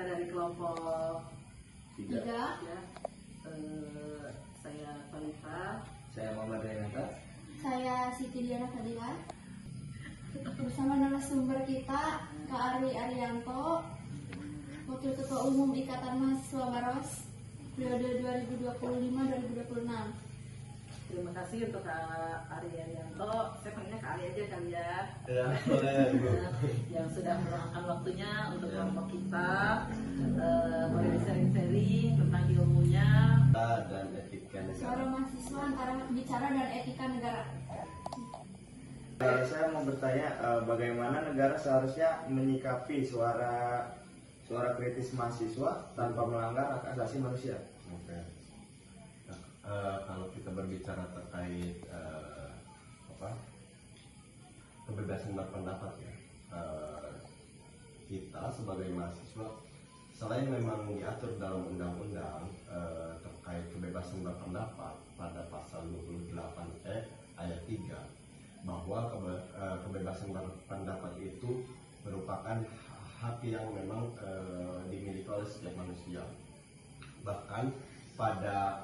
kita dari kelompok 3. ya. Saya Talita. Saya Muhammad Renata. Saya Siti Diana Fadila. Bersama narasumber kita Kak Ari Arianto, Wakil Ketua Umum Ikatan Mahasiswa Baros periode 2025-2026. Terima kasih untuk Kak Ari Arianto. Saya panggilnya Kak Ari aja kali ya. Ya, boleh. Yang sudah meluangkan waktunya untuk kelompok kita, boleh sharing-sharing tentang ilmunya Dan etika Suara negara. mahasiswa antara hak bicara dan etika negara. Saya mau bertanya, bagaimana negara seharusnya menyikapi suara kritis mahasiswa tanpa melanggar hak asasi manusia? Oke. Kalau kita berbicara terkait kebebasan berpendapat ya, kita sebagai mahasiswa selain memang diatur dalam undang-undang terkait kebebasan berpendapat pada pasal 28E ayat 3 bahwa kebebasan berpendapat itu merupakan hak yang memang dimiliki oleh setiap manusia. Bahkan pada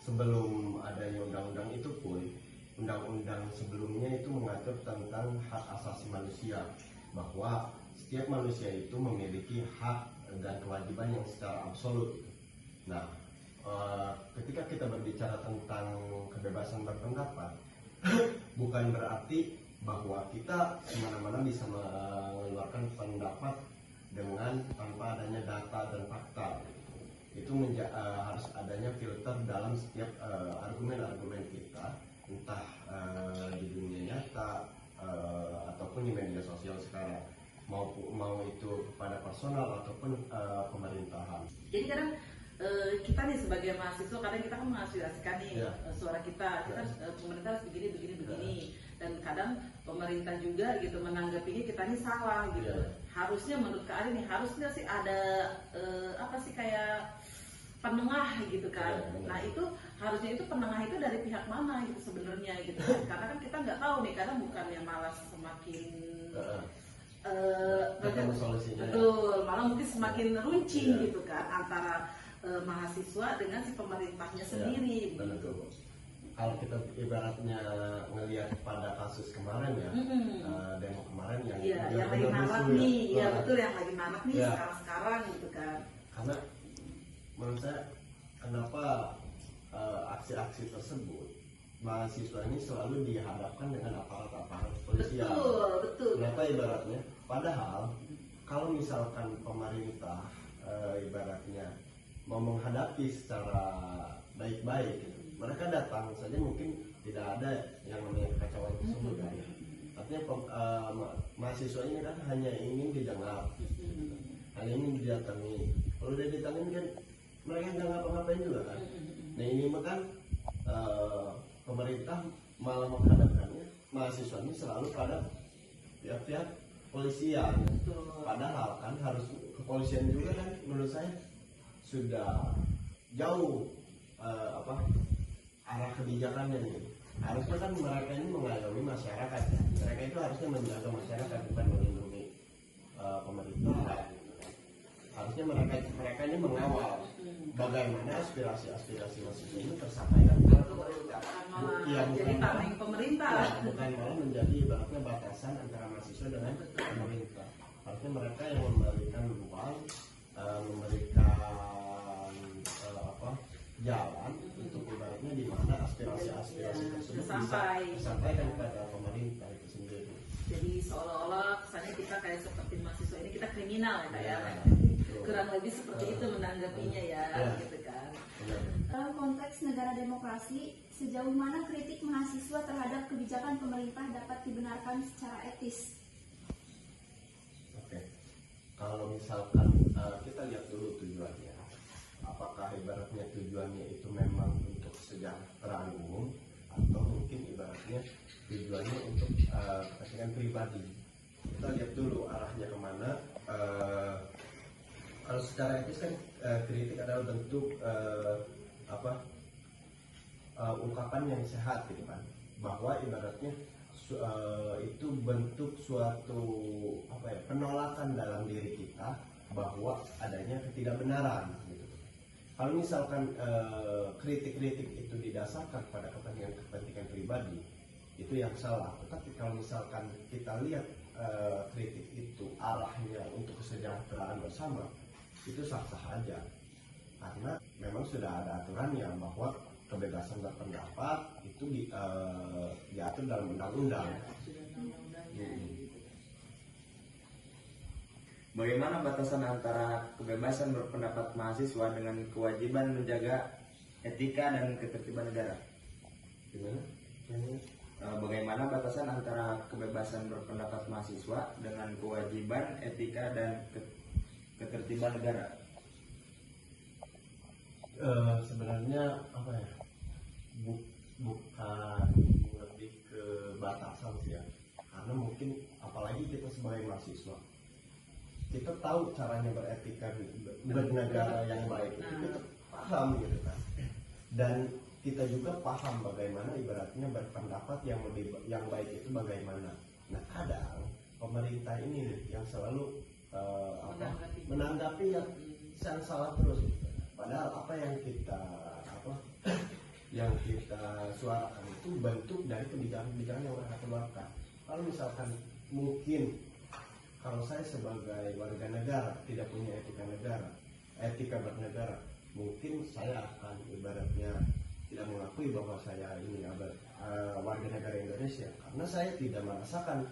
sebelum adanya undang-undang itu pun, undang-undang sebelumnya itu mengatur tentang hak asasi manusia, bahwa setiap manusia itu memiliki hak dan kewajiban yang secara absolut. Nah, ketika kita berbicara tentang kebebasan berpendapat, bukan berarti bahwa kita semena-mena bisa mengeluarkan pendapat dengan tanpa adanya data dan fakta. Itu harus adanya filter dalam setiap argumen-argumen kita, entah di dunia nyata ataupun di media sosial sekarang, mau itu kepada personal ataupun pemerintahan. Jadi kadang kita nih sebagai mahasiswa, kadang kita kan mengaspirasikan nih suara kita pemerintah harus begini, dan kadang pemerintah juga gitu menanggapinya kita nih salah gitu. Harusnya menurut Kak Ari nih, harusnya sih ada kayak penengah gitu kan. Nah itu harusnya itu penengah itu dari pihak mana gitu sebenarnya gitu kan. Karena kan kita nggak tahu nih, kadang bukannya malah semakin betul, malah mungkin semakin runcing gitu kan antara mahasiswa dengan si pemerintahnya sendiri. Betul. Kalau kita ibaratnya ngelihat pada kasus kemarin ya, demo kemarin yang lagi marak nih, betul, yang lagi marak nih sekarang gitu kan. Karena menurut saya, kenapa aksi-aksi tersebut mahasiswa ini selalu dihadapkan dengan aparat-aparat polisian. Betul. Kenapa ibaratnya? Padahal kalau misalkan pemerintah ibaratnya mau menghadapi secara baik-baik, gitu, mereka datang saja mungkin tidak ada yang namanya kekacauan tersebut kan. Artinya mahasiswa ini kan hanya ingin didengar, hanya ingin didatangi. Kalau udah ditangani kan mereka nggak ngapa-ngapain juga kan. Nah ini kan pemerintah malah menghadapkannya mahasiswa ini selalu pada pihak-pihak polisian. Padahal kan harus kepolisian juga kan, menurut saya sudah jauh arah kebijakannya nih. Harusnya kan mereka ini mengayomi masyarakat ya. Mereka itu harusnya menjaga masyarakat, bukan melindungi pemerintah. Harusnya mereka ini mengawal bagaimana aspirasi mahasiswa ini tersampaikan kepada pemerintah. Jadi tameng pemerintah. Bukan malah menjadi ibaratnya batasan antara mahasiswa dengan pemerintah. Harusnya mereka yang memberikan ruang, memberikan jalan untuk ibaratnya di mana aspirasi tersebut bisa disampaikan kepada pemerintah itu sendiri. Jadi seolah-olah kesannya kita kayak seperti mahasiswa ini kita kriminal ya Kak ya. Kurang lebih seperti itu menanggapinya ya, gitu kan. Dalam konteks negara demokrasi, sejauh mana kritik mahasiswa terhadap kebijakan pemerintah dapat dibenarkan secara etis? Oke. Kalau misalkan kita lihat dulu tujuannya. Apakah ibaratnya tujuannya itu memang untuk kesejahteraan umum, atau mungkin ibaratnya tujuannya untuk kepentingan pribadi. Kita lihat dulu arahnya kemana. Kalau secara etis kan kritik adalah bentuk ungkapan yang sehat gitu kan, bahwa ibaratnya itu bentuk suatu penolakan dalam diri kita bahwa adanya ketidakbenaran gitu. Kalau misalkan kritik-kritik itu didasarkan pada kepentingan pribadi, itu yang salah. Tetapi kalau misalkan kita lihat kritik itu arahnya untuk kesejahteraan bersama, itu sah-sah aja. Karena memang sudah ada aturannya bahwa kebebasan berpendapat itu diatur dalam undang-undang. Sudah undang-undangnya gitu. Bagaimana batasan antara kebebasan berpendapat mahasiswa dengan kewajiban menjaga etika dan ketertiban negara? Gimana? Bagaimana batasan antara kebebasan berpendapat mahasiswa dengan kewajiban etika dan ketertiban negara? Sebenarnya apa ya? Bukan lebih ke batasan sih ya. Karena mungkin apalagi kita sebagai mahasiswa, kita tahu caranya beretika bernegara yang baik itu kita paham gitu kan, dan kita juga paham bagaimana ibaratnya berpendapat yang baik itu bagaimana. Nah kadang pemerintah ini nih yang selalu menanggapi yang salah terus gitu. Padahal apa yang kita suarakan itu bentuk dari kebijakan-kebijakan yang mereka keluarkan. Kalau misalkan mungkin kalau saya sebagai warga negara tidak punya etika bernegara, mungkin saya akan ibaratnya tidak mengakui bahwa saya ini warga negara Indonesia, karena saya tidak merasakan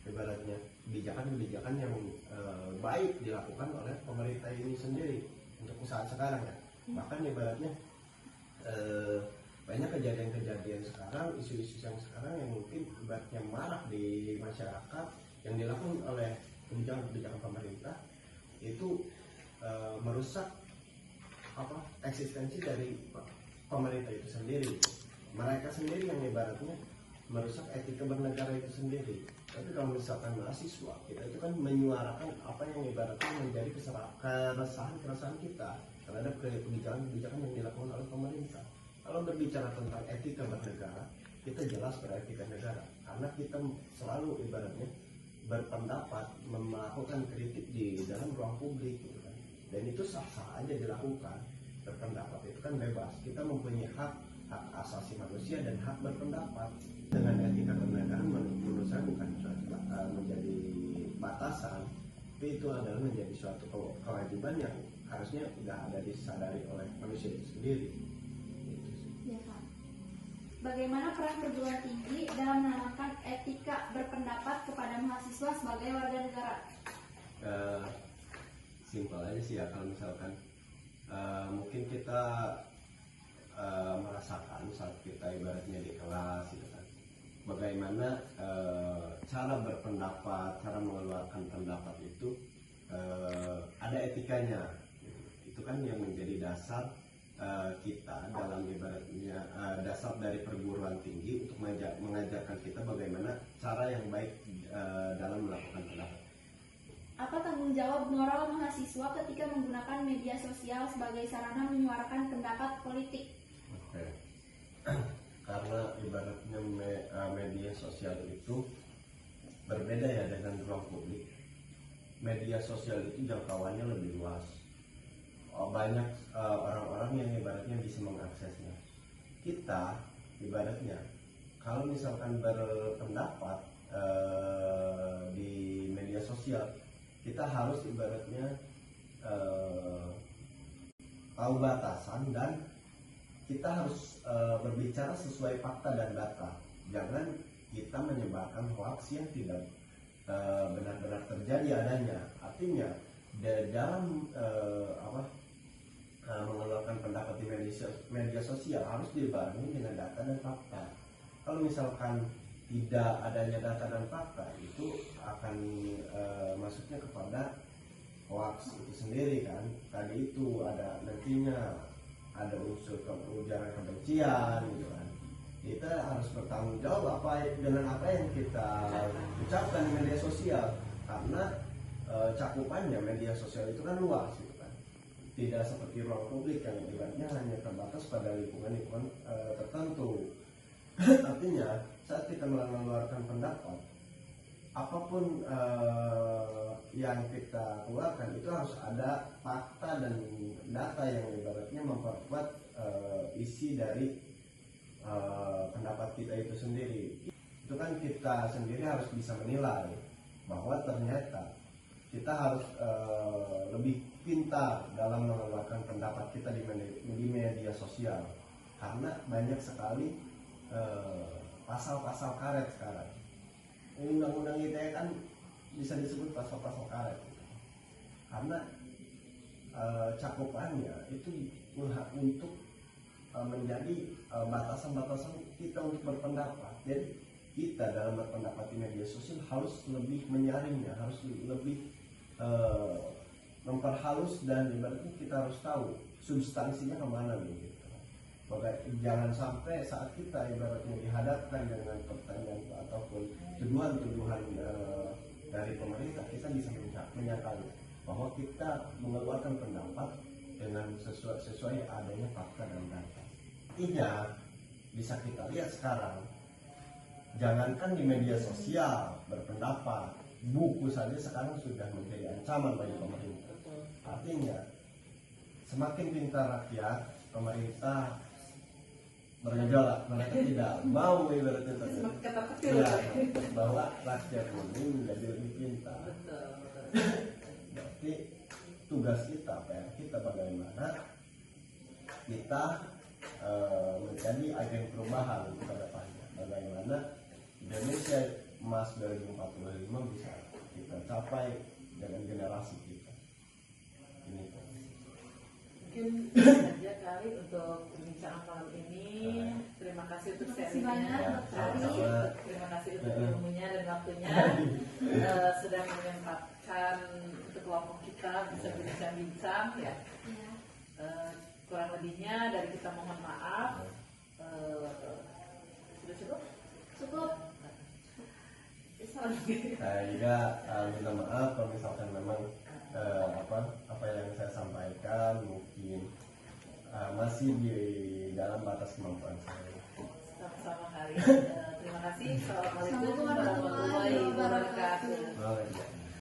ibaratnya kebijakan-kebijakan yang baik dilakukan oleh pemerintah ini sendiri untuk saat sekarang ya. Bahkan ibaratnya banyak kejadian-kejadian sekarang, isu-isu yang sekarang yang mungkin ibaratnya marak di masyarakat yang dilakukan oleh kebijakan-kebijakan pemerintah itu merusak eksistensi dari pemerintah itu sendiri. Mereka sendiri yang ibaratnya merusak etika bernegara itu sendiri. Tapi kalau misalkan mahasiswa, kita itu kan menyuarakan apa yang ibaratnya menjadi keresahan kita terhadap kebijakan-kebijakan yang dilakukan oleh pemerintah. Kalau berbicara tentang etika bernegara, kita jelas beretika negara, karena kita selalu ibaratnya berpendapat, melakukan kritik di dalam ruang publik gitu kan. Dan itu sah-sah aja dilakukan. Berpendapat itu kan bebas, kita mempunyai hak asasi manusia dan hak berpendapat. Dengan etika bernegara menurut saya bukan menjadi batasan, tapi itu adalah menjadi suatu kewajiban yang harusnya tidak ada disadari oleh manusia itu sendiri. Ya, Kak. Bagaimana peran perguruan tinggi dalam menanamkan etika berpendapat kepada mahasiswa sebagai warga negara? Simpel aja sih ya, kalau misalkan mungkin kita merasakan saat kita ibaratnya di kelas gitu kan, bagaimana cara berpendapat, cara mengeluarkan pendapat itu ada etikanya. Itu kan yang menjadi dasar kita dalam ibaratnya dasar dari perguruan tinggi untuk mengajarkan kita bagaimana cara yang baik dalam melakukan pendapat. Apa tanggung jawab moral mahasiswa ketika menggunakan media sosial sebagai sarana menyuarakan pendapat politik? Oke. Karena ibaratnya media sosial itu berbeda ya dengan ruang publik. Media sosial itu jangkauannya lebih luas. Banyak orang-orang yang ibaratnya bisa mengaksesnya. Kita ibaratnya kalau misalkan berpendapat di media sosial, kita harus ibaratnya tahu batasan dan kita harus berbicara sesuai fakta dan data. Jangan kita menyebarkan hoax yang tidak benar-benar terjadi adanya. Artinya dalam mengeluarkan pendapat di media sosial harus dibarengi dengan data dan fakta. Kalau misalkan tidak adanya data dan fakta, itu akan masuknya kepada hoax itu sendiri kan. Tadi itu ada nantinya ada unsur ujaran kebencian gitu kan. Kita harus bertanggung jawab dengan apa yang kita ucapkan di media sosial, karena cakupannya media sosial itu kan luas gitu kan. Tidak seperti ruang publik yang ibaratnya hanya terbatas pada lingkungan tertentu. Artinya saat kita mengeluarkan pendapat, apapun yang kita keluarkan itu harus ada fakta dan data yang ibaratnya memperkuat isi dari pendapat kita itu sendiri. Itu kan kita sendiri harus bisa menilai bahwa ternyata kita harus lebih pintar dalam mengeluarkan pendapat kita di media sosial, karena banyak sekali pasal-pasal karet sekarang. Undang-undang ITE kan bisa disebut pasal-pasal karet, karena cakupannya itu untuk menjadi batasan-batasan kita untuk berpendapat. Jadi kita dalam berpendapat di media sosial harus lebih menyaringnya, harus lebih memperhalus, dan ibaratnya kita harus tahu substansinya kemana nih. Jangan sampai saat kita ibaratnya dihadapkan dengan pertanyaan ataupun tuduhan-tuduhan dari pemerintah, kita bisa menyangkal bahwa kita mengeluarkan pendapat dengan sesuai adanya fakta dan data. Artinya bisa kita lihat sekarang, jangankan di media sosial berpendapat, buku saja sekarang sudah menjadi ancaman bagi pemerintah. Artinya semakin pintar rakyat, pemerintah bergejolak, mereka tidak mau ibaratnya bahwa rakyat ini menjadi lebih pintar. Berarti tugas kita, PR kita bagaimana kita menjadi agen perubahan ke depannya. Bagaimana Indonesia Emas 2045 bisa kita capai dengan generasi kita. Ini mungkin saja kali untuk perbincangan malam ini. Terima kasih untuk sharingnya, terima kasih untuk ilmunya dan waktunya. Sudah menyempatkan untuk kelompok kita bisa berbincang-bincang ya. Kurang lebihnya dari kita mohon maaf. Sudah cukup? Cukup. Saya juga minta maaf kalau misalkan memang apa yang saya sampaikan mungkin masih di dalam batas kemampuan saya. Sama-sama hari. Terima kasih. Assalamualaikum.